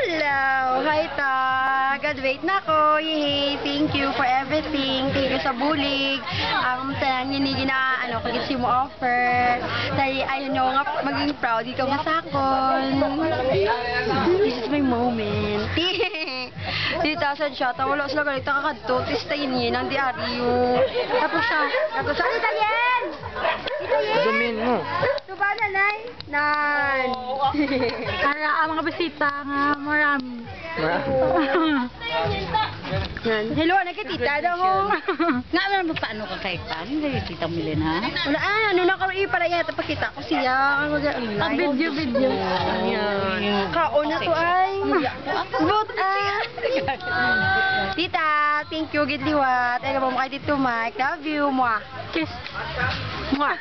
Hello! Hi, Ta! Graduate na ako. Yay! Thank you for everything. Thank you sa bulig. Tanang yun na, kagisi mo offer. Dahil ayaw nyo nga maging proud. Ikaw masakon. This is my moment. Dito sa shota, wala sila galit kakadto. Tistayin yun ang diaryo. Tapos siya. Dito yan! Dito yan! Dumin mo. Diba, nanay? Nan! Kaya ang mga bisita nga marami. Yan. Hello, nakitita daw mo. Nga naman paano ka kay Pan? Hindi kita milin ha? Wala, nakaroon pala yata pakita ko siya. Video. Ayan. Kaon na to ay. But Tita, thank you, gitliwat. Ay, kapag mo kayo dito, Mike. Love you, mwah. Kiss. Mwah.